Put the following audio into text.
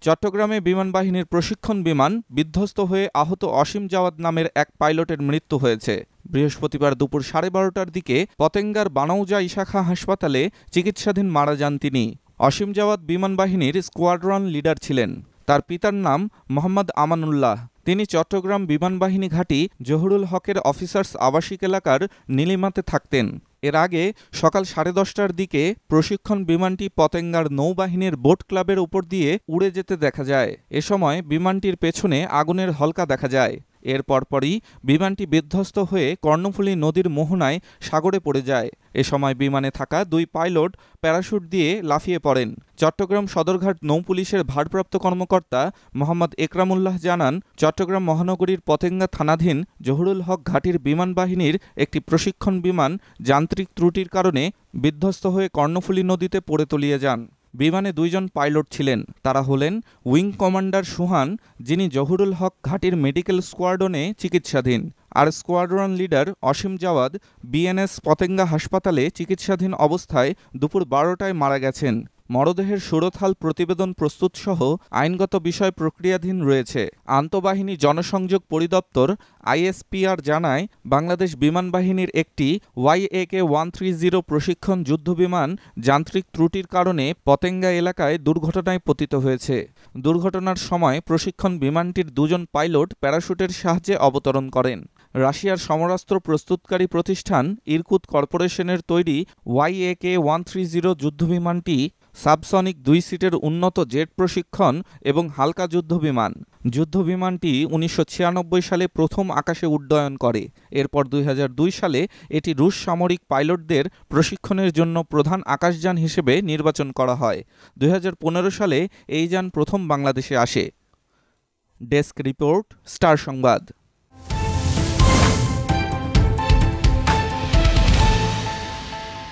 চট্টগ্রামে বিমানবাহিনীর প্রশিক্ষণ বিমান বিধ্বস্ত হয়ে আহত অসীম জাওয়াদ নামের এক পাইলটের মৃত্যু হয়েছে। বৃহস্পতিবার দুপুর 12:30টার দিকে পতেঙ্গার বানাউজা ইশাখা হাসপাতালে চিকিৎসাধীন মারা যান তিনি। অসীম জাওয়াদ বিমানবাহিনীর স্কোয়াড্রন লিডার ছিলেন। তার পিতার নাম মোহাম্মদ আমানুল্লাহ। তিনি চট্টগ্রাম বিমানবাহিনী ঘাঁটি জহুরুল হকের অফিসার্স আবাসিক এলাকার নীলিমাতে থাকতেন। এর আগে সকাল 10:30টার দিকে প্রশিক্ষণ বিমানটি পতেঙ্গার নৌবাহিনীর বোট ক্লাবের উপর দিয়ে উড়ে যেতে দেখা যায়। এ সময় বিমানটির পেছনে আগুনের হলকা দেখা যায়। এর পরপরই বিমানটি বিধ্বস্ত হয়ে কর্ণফুলী নদীর মোহনায় সাগরে পড়ে যায়। এ সময় বিমানে থাকা 2 পাইলট প্যারাশুট দিয়ে লাফিয়ে পড়েন। চট্টগ্রাম সদরঘাট নৌপুলিশের ভারপ্রাপ্ত কর্মকর্তা মোহাম্মদ একরামুল্লাহ জানান, চট্টগ্রাম মহানগরীর পতেঙ্গা থানাধীন জহুরুল হক ঘাঁটির বিমানবাহিনীর একটি প্রশিক্ষণ বিমান যান্ত্রিক ত্রুটির কারণে বিধ্বস্ত হয়ে কর্ণফুলী নদীতে পড়ে তলিয়ে যান। বিমানে 2 জন পাইলট ছিলেন। তারা হলেন উইং কমান্ডার সুহান, যিনি জহুরুল হক ঘাঁটির মেডিকেল স্কোয়াড্রনে চিকিৎসাধীন, আর স্কোয়াড্রন লিডার অসীম জাওয়াদ বিএনএস পতেঙ্গা হাসপাতালে চিকিৎসাধীন অবস্থায় দুপুর 12টায় মারা গেছেন। মরদেহের সুরতহাল প্রতিবেদন প্রস্তুতসহ আইনগত বিষয় প্রক্রিয়াধীন রয়েছে। আন্তঃবাহিনী জনসংযোগ পরিদপ্তর আইএসপিআর জানায়, বাংলাদেশ বিমানবাহিনীর একটি YAK-130 প্রশিক্ষণ যুদ্ধবিমান যান্ত্রিক ত্রুটির কারণে পতেঙ্গা এলাকায় দুর্ঘটনায় পতিত হয়েছে। দুর্ঘটনার সময় প্রশিক্ষণ বিমানটির 2 জন পাইলট প্যারাশুটের সাহায্যে অবতরণ করেন। রাশিয়ার সমরাস্ত্র প্রস্তুতকারী প্রতিষ্ঠান ইরকুত কর্পোরেশনের তৈরি YAK-130 যুদ্ধবিমানটি সাবসনিক 2 সিটের উন্নত জেট প্রশিক্ষণ এবং হালকা যুদ্ধবিমান। যুদ্ধবিমানটি 1996 সালে প্রথম আকাশে উড্ডয়ন করে। এরপর 2002 সালে এটি রুশ সামরিক পাইলটদের প্রশিক্ষণের জন্য প্রধান আকাশযান হিসেবে নির্বাচন করা হয়। 2015 সালে এই যান প্রথম বাংলাদেশে আসে। ডেস্ক রিপোর্ট, স্টার সংবাদ।